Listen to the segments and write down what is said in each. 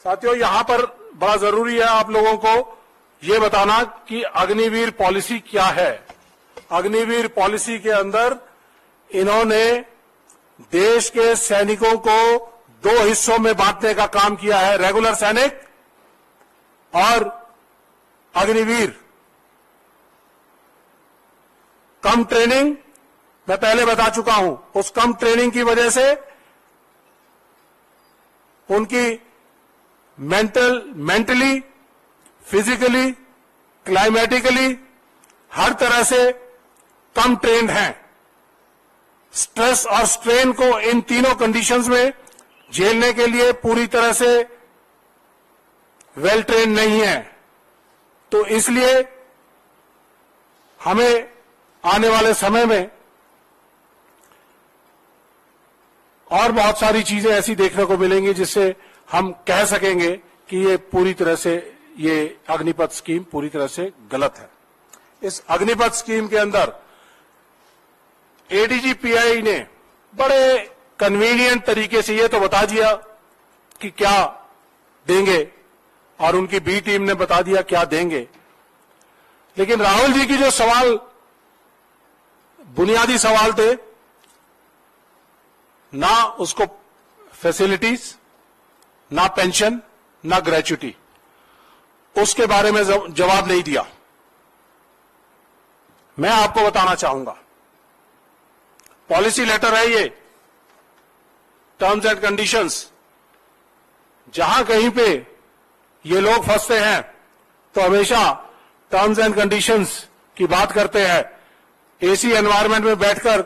साथियों, यहां पर बड़ा जरूरी है आप लोगों को ये बताना कि अग्निवीर पॉलिसी क्या है। अग्निवीर पॉलिसी के अंदर इन्होंने देश के सैनिकों को 2 हिस्सों में बांटने का काम किया है, रेगुलर सैनिक और अग्निवीर। कम ट्रेनिंग मैं पहले बता चुका हूं, उस कम ट्रेनिंग की वजह से उनकी मेंटली, फिजिकली, क्लाइमेटिकली हर तरह से कम ट्रेंड हैं। स्ट्रेस और स्ट्रेन को इन तीनों कंडीशंस में झेलने के लिए पूरी तरह से वेल ट्रेंड नहीं है। तो इसलिए हमें आने वाले समय में और बहुत सारी चीजें ऐसी देखने को मिलेंगी जिससे हम कह सकेंगे कि ये पूरी तरह से, ये अग्निपथ स्कीम पूरी तरह से गलत है। इस अग्निपथ स्कीम के अंदर एडीजीपीआई ने बड़े कन्वीनियंट तरीके से ये तो बता दिया कि क्या देंगे और उनकी बी टीम ने बता दिया क्या देंगे, लेकिन राहुल जी की जो सवाल, बुनियादी सवाल थे, ना उसको फैसिलिटीज, ना पेंशन, ना ग्रेच्युटी, उसके बारे में जवाब नहीं दिया। मैं आपको बताना चाहूंगा, पॉलिसी लेटर है ये, टर्म्स एंड कंडीशंस। जहां कहीं पे ये लोग फंसते हैं तो हमेशा टर्म्स एंड कंडीशंस की बात करते हैं। एसी एनवायरनमेंट में बैठकर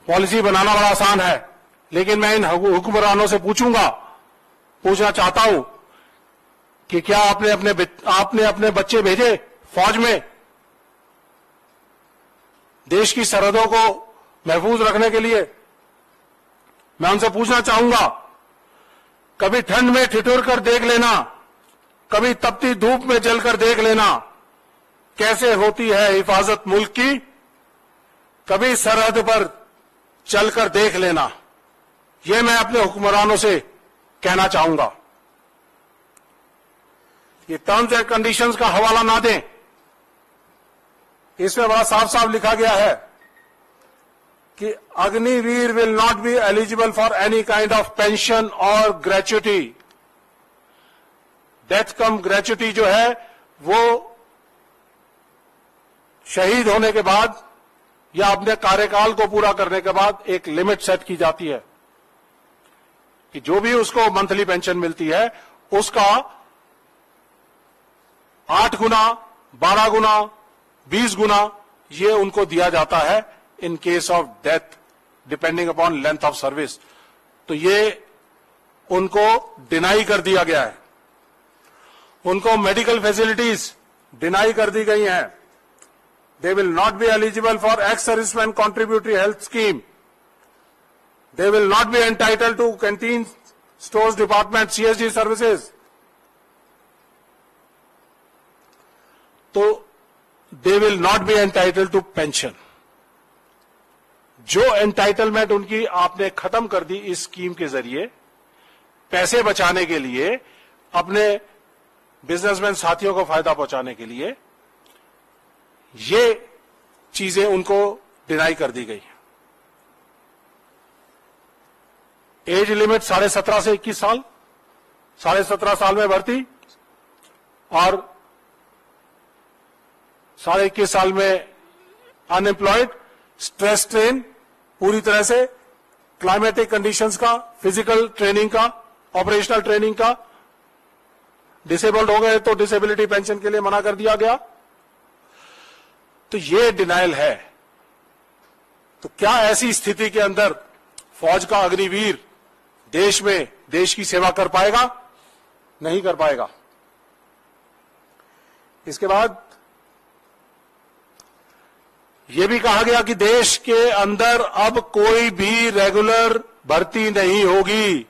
पॉलिसी बनाना बड़ा आसान है, लेकिन मैं इन हुक्मरानों से पूछना चाहता हूं कि क्या आपने अपने बच्चे भेजे फौज में देश की सरहदों को महफूज रखने के लिए? मैं उनसे पूछना चाहूंगा, कभी ठंड में ठिठुर कर देख लेना, कभी तपती धूप में जलकर देख लेना कैसे होती है हिफाजत मुल्क की, कभी सरहद पर चलकर देख लेना। यह मैं अपने हुक्मरानों से कहना चाहूंगा। ये टर्म्स एंड कंडीशंस का हवाला ना दें, इसमें बड़ा साफ साफ लिखा गया है कि Agniveer will not be eligible for any kind of pension और ग्रेच्युटी। डेथ कम ग्रेच्युटी जो है वो शहीद होने के बाद या अपने कार्यकाल को पूरा करने के बाद एक लिमिट सेट की जाती है कि जो भी उसको मंथली पेंशन मिलती है उसका 8 गुना, 12 गुना, 20 गुना ये उनको दिया जाता है in case of death depending upon length of service. तो ये उनको डिनाई कर दिया गया है। उनको मेडिकल फैसिलिटीज डिनाई कर दी गई हैं। They will not be eligible for ex-serviceman contributory health scheme. They will not be entitled to canteen, stores department, CSD services. तो they will not be entitled to pension. जो entitlement उनकी आपने खत्म कर दी इस स्कीम के जरिए, पैसे बचाने के लिए, अपने बिजनेसमैन साथियों को फायदा पहुंचाने के लिए, ये चीजें उनको डिनाई कर दी गई। एज लिमिट 17.5 से 21 साल, 17.5 साल में भर्ती और 21.5 साल में अनएम्प्लॉयड, स्ट्रेस स्ट्रेन पूरी तरह से, क्लाइमेटिक कंडीशंस का, फिजिकल ट्रेनिंग का, ऑपरेशनल ट्रेनिंग का, डिसेबल्ड हो गए तो डिसेबिलिटी पेंशन के लिए मना कर दिया गया। तो ये डिनाइल है। तो क्या ऐसी स्थिति के अंदर फौज का अग्निवीर देश में देश की सेवा कर पाएगा? नहीं कर पाएगा। इसके बाद यह भी कहा गया कि देश के अंदर अब कोई भी रेगुलर भर्ती नहीं होगी।